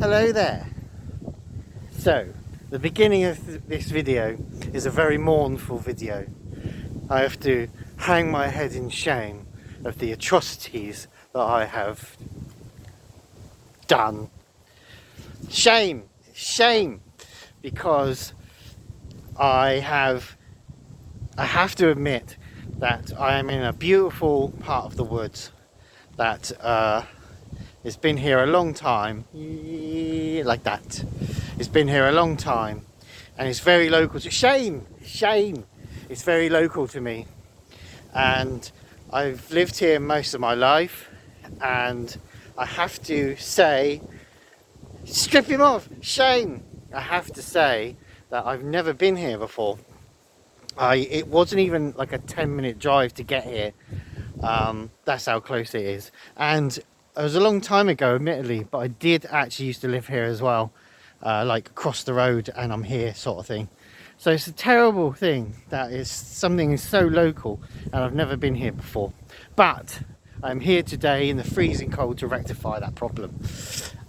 Hello there. So, the beginning of this video is a very mournful video. I have to hang my head in shame of the atrocities that I have done. Shame! Shame! Because I have to admit that I am in a beautiful part of the woods that it's been here a long time, like that. It's been here a long time, and it's very local to shame. It's very local to me, and I've lived here most of my life, and I have to say, strip him off. Shame. I have to say that I've never been here before. It wasn't even like a 10-minute drive to get here. That's how close it is, and it was a long time ago, admittedly, but I did actually used to live here as well, like across the road, and I'm here, sort of thing. So it's a terrible thing that is something is so local, and I've never been here before. But I'm here today in the freezing cold to rectify that problem.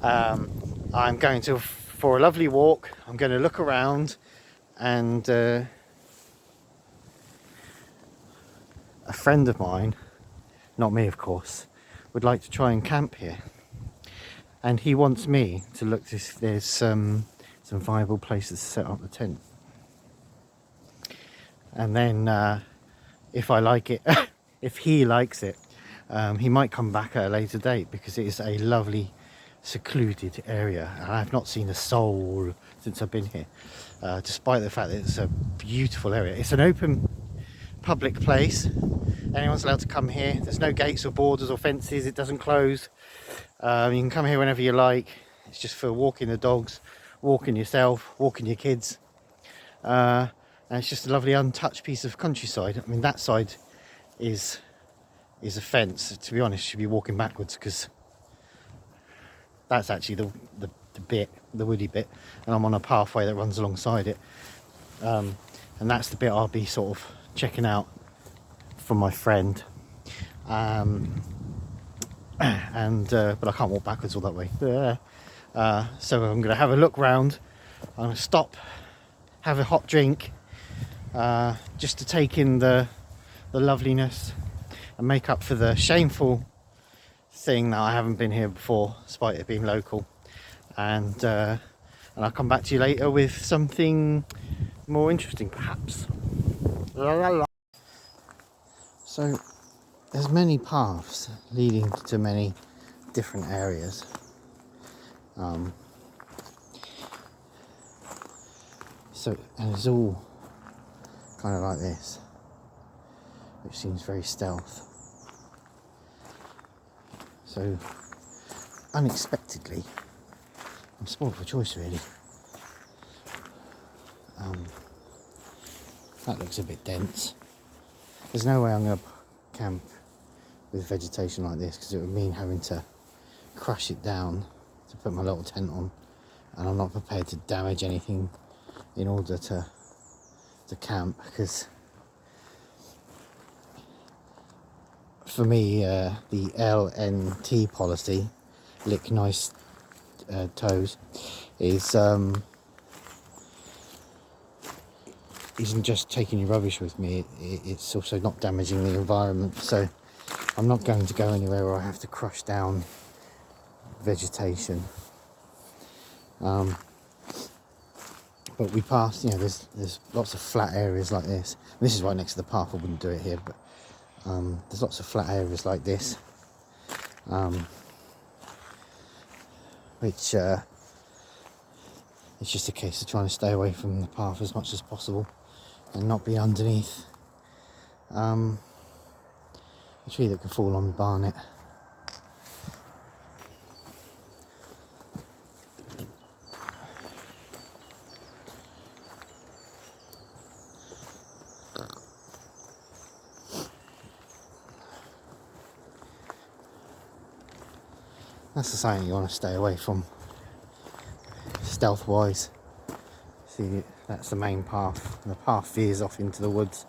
I'm going for a lovely walk. I'm going to look around, and a friend of mine, not me of course, would like to try and camp here, and he wants me to look if there's some viable places to set up the tent, and then if I like it, if he likes it, he might come back at a later date, because it is a lovely secluded area, and I've not seen a soul since I've been here, despite the fact that it's a beautiful area. It's an open public place. Anyone's allowed to come here. There's no gates or borders or fences. It doesn't close. You can come here whenever you like. It's just for walking the dogs, walking yourself, walking your kids, and it's just a lovely untouched piece of countryside. I mean, that side is a fence. To be honest, you should be walking backwards, because that's actually the woody bit, and I'm on a pathway that runs alongside it, and that's the bit I'll be sort of checking out from my friend, but I can't walk backwards all that way. So I'm going to have a look round. I'm going to stop, have a hot drink, just to take in the loveliness and make up for the shameful thing that I haven't been here before, despite it being local. And I'll come back to you later with something more interesting, perhaps. La, la, la. So there's many paths leading to many different areas. And it's all kind of like this, which seems very stealth. So unexpectedly, I'm spoiled for choice, really. That looks a bit dense. There's no way I'm going to camp with vegetation like this, because it would mean having to crush it down to put my little tent on, and I'm not prepared to damage anything in order to camp, because for me, the LNT policy, lick nice toes, isn't just taking your rubbish with me, it's also not damaging the environment. So I'm not going to go anywhere where I have to crush down vegetation. But we passed, there's lots of flat areas like this. This is right next to the path. I wouldn't do it here, but there's lots of flat areas like this, which it's just a case of trying to stay away from the path as much as possible and not be underneath a tree that could fall on the barnet. That's the sign you want to stay away from, stealth wise. See, that's the main path. The path veers off into the woods.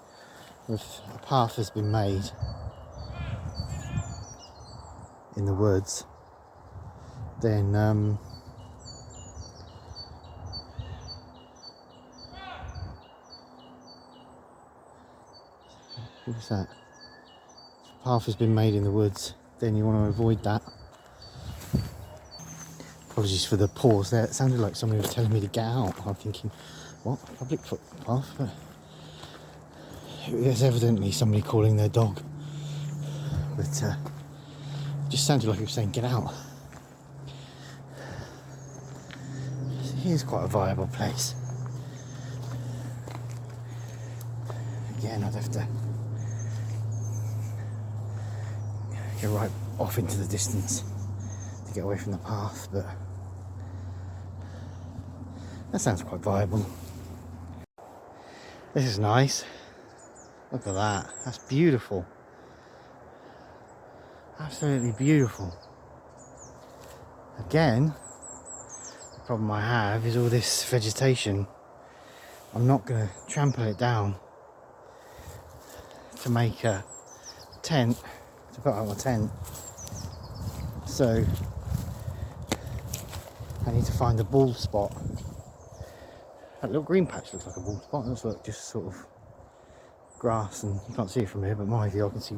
If a path has been made in the woods, then Look at that. The path has been made in the woods, then you want to avoid that. Apologies for the pause there. It sounded like somebody was telling me to get out. I'm thinking, what? Public footpath? But there's evidently somebody calling their dog. But it just sounded like it was saying, get out. Here's quite a viable place. Again, I'd have to go right off into the distance to get away from the path, but that sounds quite viable. This is nice. Look at that. That's beautiful. Absolutely beautiful. Again, the problem I have is all this vegetation. I'm not going to trample it down to make a tent, to put up a tent. So I need to find a bald spot. That little green patch looks like a bald spot. It looks like just sort of grass, and you can't see it from here, but my view I can see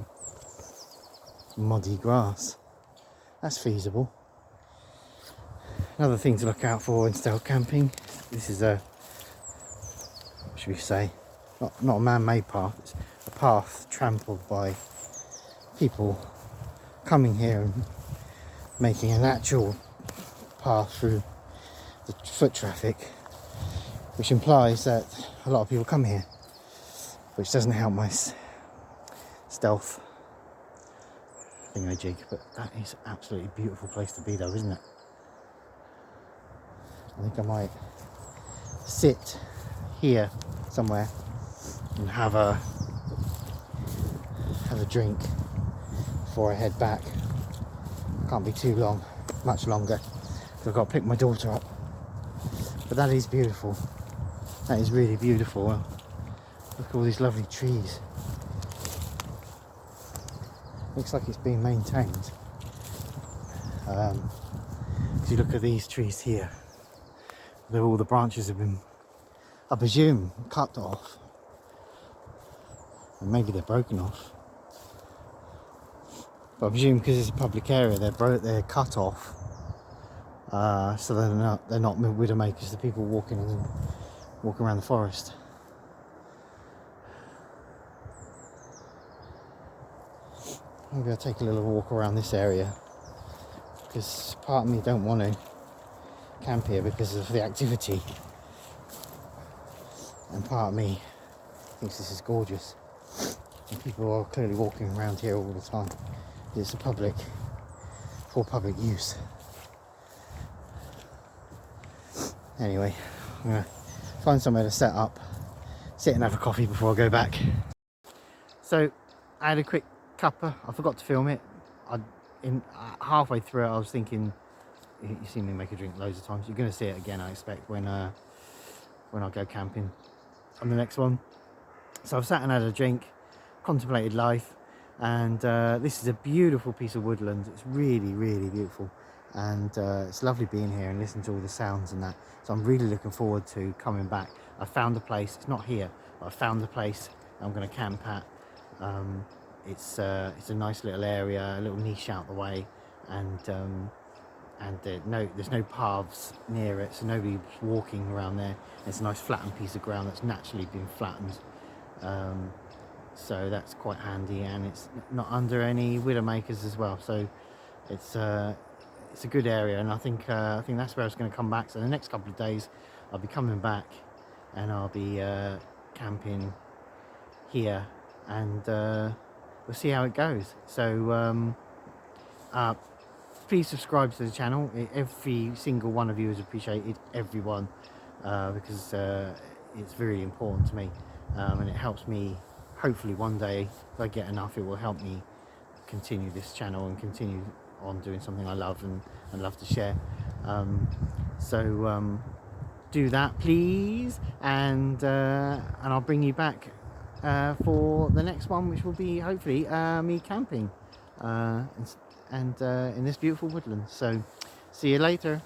muddy grass. That's feasible. Another thing to look out for in stealth camping, this is a, what should we say, not a man-made path, it's a path trampled by people coming here and making a natural path through the foot traffic, which implies that a lot of people come here, which doesn't help my stealth thingamajig. But that is an absolutely beautiful place to be though, isn't it? I think I might sit here somewhere and have a drink before I head back. Can't be too long, much longer, because I've got to pick my daughter up. But that is beautiful. That is really beautiful. Look at all these lovely trees. Looks like it's being maintained. If you look at these trees here, all the branches have been, I presume, cut off. And maybe they're broken off. But I presume because it's a public area, they're cut off. So they're not widowmakers, the people walking around the forest. Maybe I'll take a little walk around this area, because part of me don't want to camp here because of the activity, and part of me thinks this is gorgeous, and people are clearly walking around here all the time. It's for public use. Anyway, I'm going to find somewhere to set up, sit and have a coffee before I go back. So I had a quick cuppa. I forgot to film it. Halfway through it I was thinking, you've seen me make a drink loads of times, you're going to see it again I expect when I go camping on the next one. So I've sat and had a drink, contemplated life, and this is a beautiful piece of woodland. It's really, really beautiful, and it's lovely being here and listening to all the sounds and that. So I'm really looking forward to coming back. I found a place, it's not here, but I found a place I'm going to camp at. It's a nice little area, a little niche out the way, and there's no paths near it, so nobody's walking around there. It's a nice flattened piece of ground that's naturally been flattened, so that's quite handy, and it's not under any widowmakers as well. So it's a good area, and I think that's where I was going to come back. So the next couple of days I'll be coming back, and I'll be camping here, and we'll see how it goes. So please subscribe to the channel. Every single one of you is appreciated, everyone, because it's really important to me, and it helps me. Hopefully one day, if I get enough, it will help me continue this channel and continue on doing something I love and love to share. So do that, please, and I'll bring you back for the next one, which will be hopefully me camping and in this beautiful woodland. So see you later.